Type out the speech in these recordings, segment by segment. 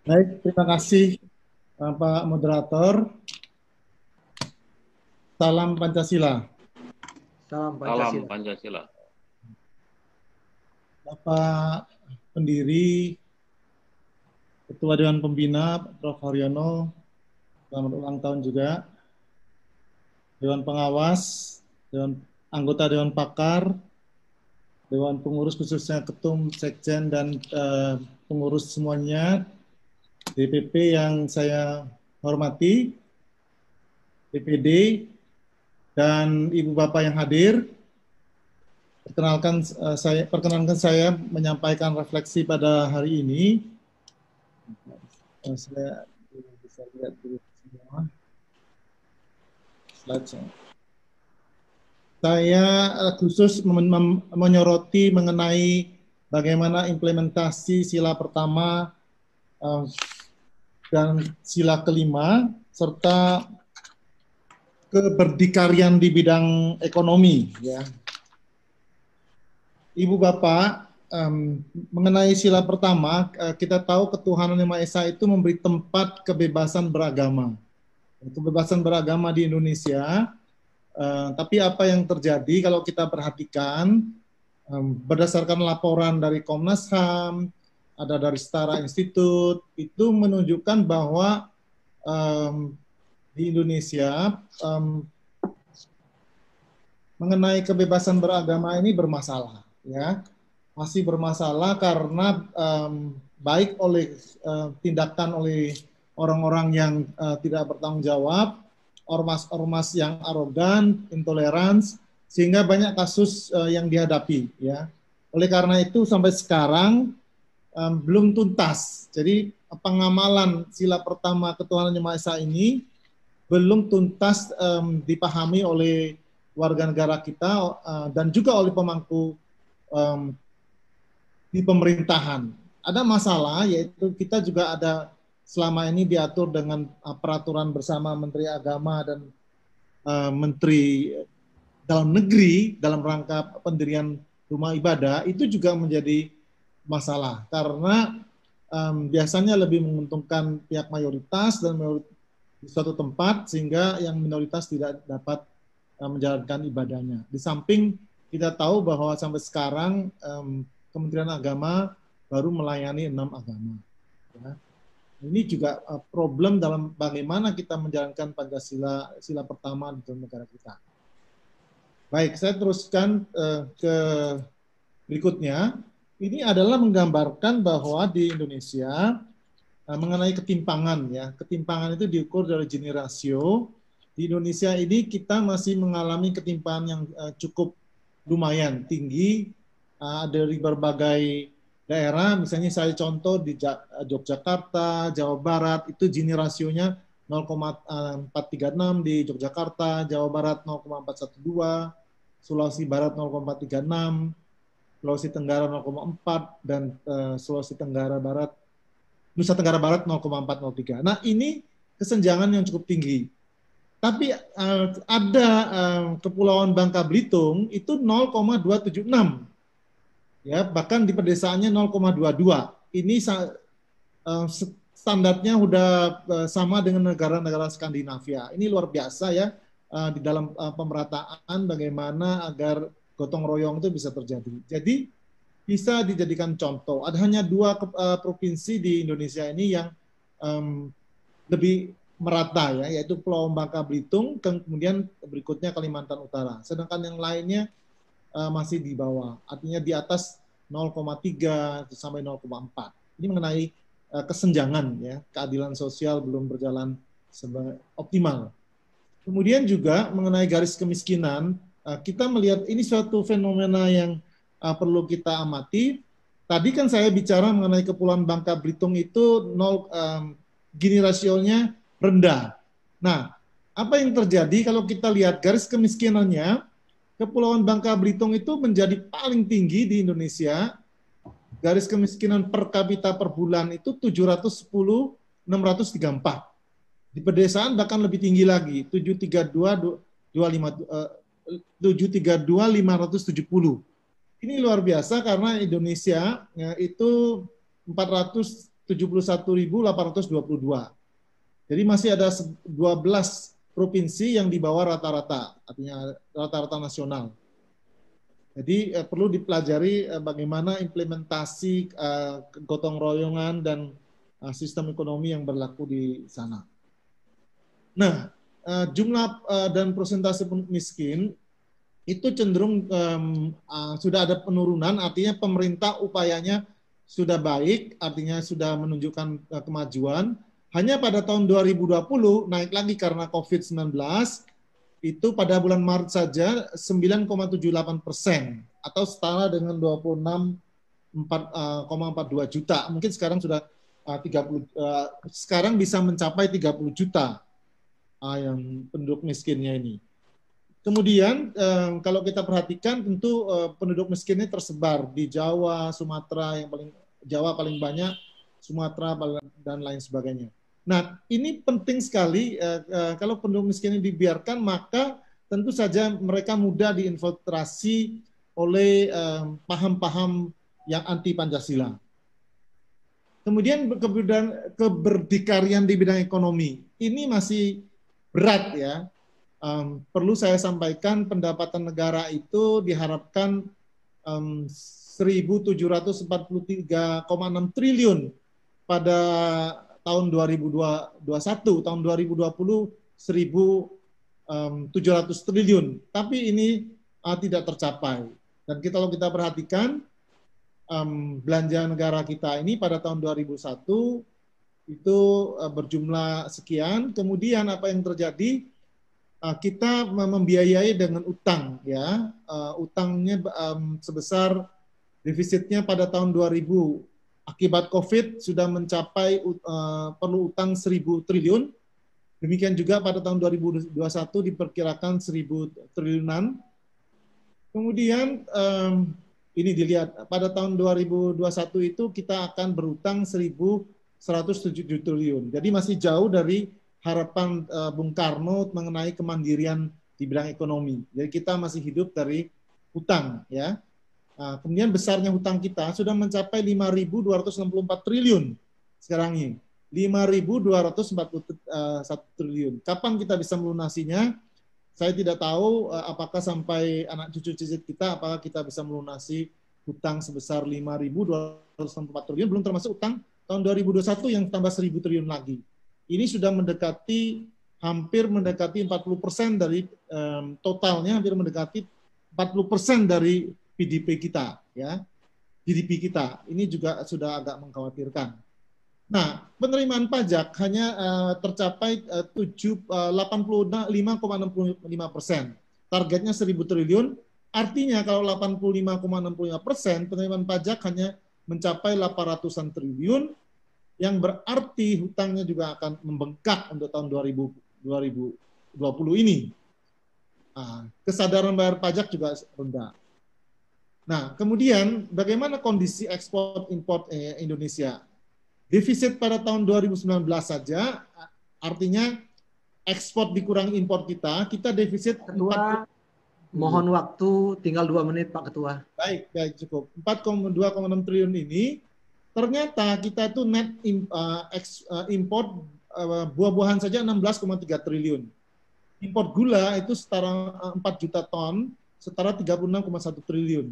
Baik, terima kasih Pak Moderator. Salam Pancasila. Salam Salam Pancasila. Pancasila. Bapak pendiri, Ketua Dewan Pembina, Prof. Haryono, selamat ulang tahun juga. Dewan Pengawas, anggota Dewan Pakar, Dewan Pengurus khususnya Ketum, Sekjen, dan pengurus semuanya, DPP yang saya hormati, DPD, dan Ibu Bapak yang hadir. Perkenankan saya menyampaikan refleksi pada hari ini. Saya bisa lihat dulu semua slide-nya. Saya khusus menyoroti mengenai bagaimana implementasi sila pertama dan sila kelima, serta keberdikarian di bidang ekonomi. Ya. Ibu Bapak, mengenai sila pertama, kita tahu ketuhanan Yang Maha Esa itu memberi tempat kebebasan beragama. Kebebasan beragama di Indonesia, tapi apa yang terjadi kalau kita perhatikan, berdasarkan laporan dari Komnas HAM, ada dari Setara Institute, itu menunjukkan bahwa di Indonesia mengenai kebebasan beragama ini bermasalah. Ya, masih bermasalah karena baik oleh tindakan oleh orang-orang yang tidak bertanggung jawab, ormas-ormas yang arogan, intoleran, sehingga banyak kasus yang dihadapi. Ya, oleh karena itu sampai sekarang belum tuntas. Jadi pengamalan sila pertama ketuhanan Yang Maha Esa ini belum tuntas dipahami oleh warga negara kita dan juga oleh pemangku di pemerintahan. Ada masalah, yaitu kita juga ada selama ini diatur dengan peraturan bersama Menteri Agama dan Menteri Dalam Negeri dalam rangka pendirian rumah ibadah, itu juga menjadi masalah karena biasanya lebih menguntungkan pihak mayoritas dan di suatu tempat sehingga yang minoritas tidak dapat menjalankan ibadahnya. Di samping kita tahu bahwa sampai sekarang Kementerian Agama baru melayani 6 agama. Ya. Ini juga problem dalam bagaimana kita menjalankan Pancasila sila pertama di dalam negara kita. Baik, saya teruskan ke berikutnya. Ini adalah menggambarkan bahwa di Indonesia mengenai ketimpangan, ya, ketimpangan itu diukur dari Gini rasio. Di Indonesia ini kita masih mengalami ketimpangan yang cukup lumayan tinggi dari berbagai daerah. Misalnya saya contoh di Yogyakarta, Jawa Barat, itu Gini rasionya 0,436, di Yogyakarta, Jawa Barat 0,412, Sulawesi Barat 0,436, Sulawesi Tenggara 0,4, dan Sulawesi Tenggara Barat, Nusa Tenggara Barat 0,403. Nah, ini kesenjangan yang cukup tinggi. Tapi ada Kepulauan Bangka Belitung itu 0,276. Ya, bahkan di pedesaannya 0,22. Ini standarnya udah sama dengan negara-negara Skandinavia. Ini luar biasa ya di dalam pemerataan bagaimana agar gotong royong itu bisa terjadi. Jadi bisa dijadikan contoh. Ada hanya 2 provinsi di Indonesia ini yang lebih merata, ya, yaitu Pulau Bangka Belitung, kemudian berikutnya Kalimantan Utara. Sedangkan yang lainnya masih di bawah, artinya di atas 0,3 sampai 0,4. Ini mengenai kesenjangan, ya, keadilan sosial belum berjalan optimal. Kemudian juga mengenai garis kemiskinan, kita melihat ini suatu fenomena yang perlu kita amati. Tadi kan saya bicara mengenai Kepulauan Bangka Belitung itu Gini rasionya rendah. Nah, apa yang terjadi kalau kita lihat garis kemiskinannya, Kepulauan Bangka Belitung itu menjadi paling tinggi di Indonesia. Garis kemiskinan per kapita per bulan itu 710.634. Di pedesaan bahkan lebih tinggi lagi, 732.570. Ini luar biasa karena Indonesia ya, itu 470 71.822. Jadi masih ada 12 provinsi yang di bawah rata-rata, artinya rata-rata nasional. Jadi perlu dipelajari bagaimana implementasi gotong royongan dan sistem ekonomi yang berlaku di sana. Nah, jumlah dan persentase miskin itu cenderung sudah ada penurunan, artinya pemerintah upayanya sudah baik, artinya sudah menunjukkan kemajuan. Hanya pada tahun 2020 naik lagi karena COVID-19, itu pada bulan Maret saja 9,78% atau setara dengan 26,42 juta. Mungkin sekarang sudah 30, sekarang bisa mencapai 30 juta yang penduduk miskinnya ini. Kemudian kalau kita perhatikan tentu penduduk miskinnya tersebar di Jawa, Sumatera, Jawa paling banyak, Sumatera dan lain sebagainya. Nah, ini penting sekali kalau penduduk miskin ini dibiarkan, maka tentu saja mereka mudah diinfiltrasi oleh paham-paham yang anti Pancasila. Kemudian keberdikarian di bidang ekonomi ini masih berat ya. Perlu saya sampaikan pendapatan negara itu diharapkan 1.743,6 triliun pada tahun 2021, tahun 2020 1.700 triliun. Tapi ini tidak tercapai. Dan kalau kita perhatikan belanja negara kita ini pada tahun 2001 itu berjumlah sekian. Kemudian apa yang terjadi? Kita membiayai dengan utang, ya. Utangnya sebesar defisitnya pada tahun 2000 akibat COVID sudah mencapai perlu utang 1.000 triliun. Demikian juga pada tahun 2021 diperkirakan 1.000 triliunan. Kemudian ini dilihat pada tahun 2021 itu kita akan berutang 1.107 triliun. Jadi masih jauh dari harapan Bung Karno mengenai kemandirian di bidang ekonomi. Jadi kita masih hidup dari hutang, ya. Kemudian besarnya hutang kita sudah mencapai 5.264 triliun sekarang ini. 5.241 triliun. Kapan kita bisa melunasinya? Saya tidak tahu apakah sampai anak cucu-cucu kita, apakah kita bisa melunasi hutang sebesar 5.264 triliun, belum termasuk utang tahun 2021 yang tambah 1.000 triliun lagi. Ini sudah hampir mendekati 40% dari totalnya, hampir mendekati 40% dari PDB kita, ya, GDP kita. Ini juga sudah agak mengkhawatirkan. Nah, penerimaan pajak hanya tercapai 85,65%. Targetnya 1.000 triliun. Artinya kalau 85,65%, penerimaan pajak hanya mencapai 800-an triliun, yang berarti hutangnya juga akan membengkak untuk tahun 2020 ini. Kesadaran bayar pajak juga rendah. Nah, kemudian bagaimana kondisi ekspor impor Indonesia? Defisit pada tahun 2019 saja, artinya ekspor dikurangi impor kita defisit Ketua, mohon waktu tinggal 2 menit Pak Ketua. Baik, cukup. 4,2,6 triliun ini, ternyata kita tuh net import buah-buahan saja 16,3 triliun. Import gula itu setara 4 juta ton, setara 36,1 triliun.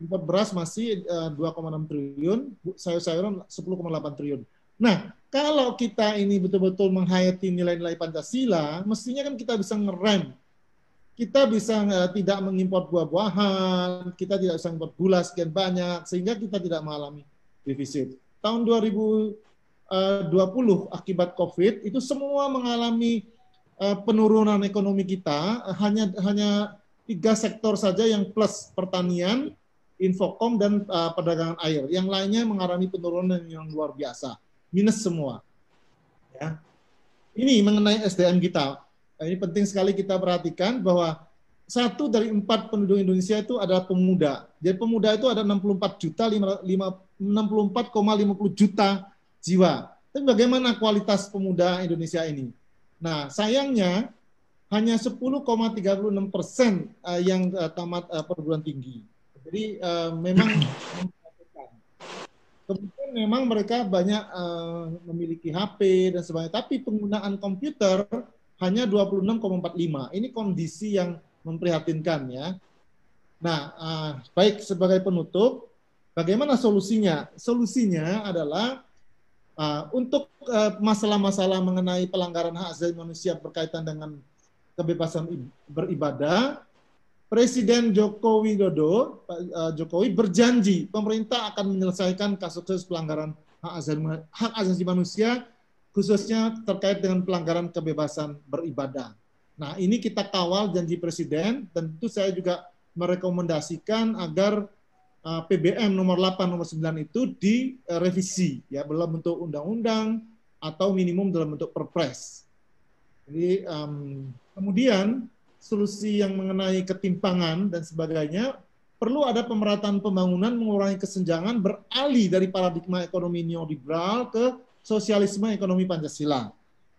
Import beras masih 2,6 triliun, sayur-sayuran 10,8 triliun. Nah, kalau kita ini betul-betul menghayati nilai-nilai Pancasila, mestinya kan kita bisa ngerem. Kita bisa tidak mengimpor buah-buahan, kita tidak bisa impor gula sekian banyak, sehingga kita tidak mengalami defisit. Tahun 2020 akibat COVID, itu semua mengalami penurunan ekonomi kita, hanya 3 sektor saja yang plus, pertanian, Infocom, dan perdagangan air. Yang lainnya mengalami penurunan yang luar biasa, minus semua. Ya. Ini mengenai SDM kita. Ini penting sekali kita perhatikan bahwa 1 dari 4 penduduk Indonesia itu adalah pemuda. Jadi pemuda itu ada 64,50 juta jiwa. Tapi bagaimana kualitas pemuda Indonesia ini? Nah, sayangnya hanya 10,36% yang tamat perguruan tinggi. Jadi memang memperhatikan. Kemudian memang mereka banyak memiliki HP dan sebagainya, tapi penggunaan komputer hanya 26,45. Ini kondisi yang memprihatinkan ya. Nah, baik sebagai penutup, bagaimana solusinya? Solusinya adalah untuk masalah-masalah mengenai pelanggaran hak asasi manusia berkaitan dengan kebebasan beribadah, Presiden Joko Widodo, Jokowi berjanji pemerintah akan menyelesaikan kasus-kasus pelanggaran hak asasi manusia, khususnya terkait dengan pelanggaran kebebasan beribadah. Nah, ini kita kawal janji Presiden, dan tentu saya juga merekomendasikan agar PBM nomor 8 nomor 9 itu direvisi ya dalam bentuk undang-undang atau minimum dalam bentuk perpres. Jadi kemudian solusi yang mengenai ketimpangan dan sebagainya, perlu ada pemerataan pembangunan, mengurangi kesenjangan, beralih dari paradigma ekonomi neoliberal ke sosialisme ekonomi Pancasila.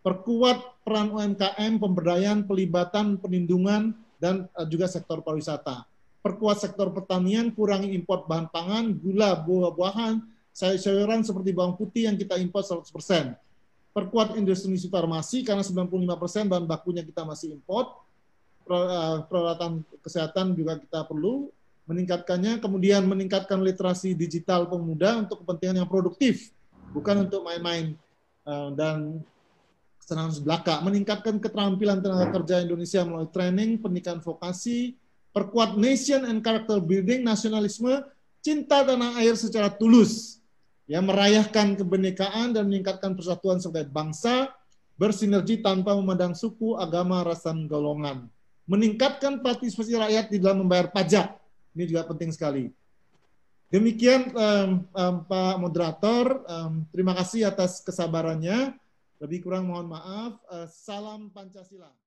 Perkuat peran UMKM, pemberdayaan, pelibatan, perlindungan, dan juga sektor pariwisata. Perkuat sektor pertanian, kurangi impor bahan pangan, gula, buah-buahan, sayur-sayuran seperti bawang putih yang kita impor 100%. Perkuat industri farmasi karena 95% bahan bakunya kita masih impor. Peralatan kesehatan juga kita perlu meningkatkannya, kemudian meningkatkan literasi digital pemuda untuk kepentingan yang produktif, bukan untuk main-main dan kesenangan belaka. Meningkatkan keterampilan tenaga kerja Indonesia melalui training, pendidikan vokasi, perkuat nation and character building, nasionalisme, cinta tanah air secara tulus, ya, merayakan kebinekaan dan meningkatkan persatuan sebagai bangsa, bersinergi tanpa memandang suku, agama, ras, dan golongan. Meningkatkan partisipasi rakyat di dalam membayar pajak, ini juga penting sekali. Demikian Pak Moderator, terima kasih atas kesabarannya. Lebih kurang mohon maaf. Salam Pancasila.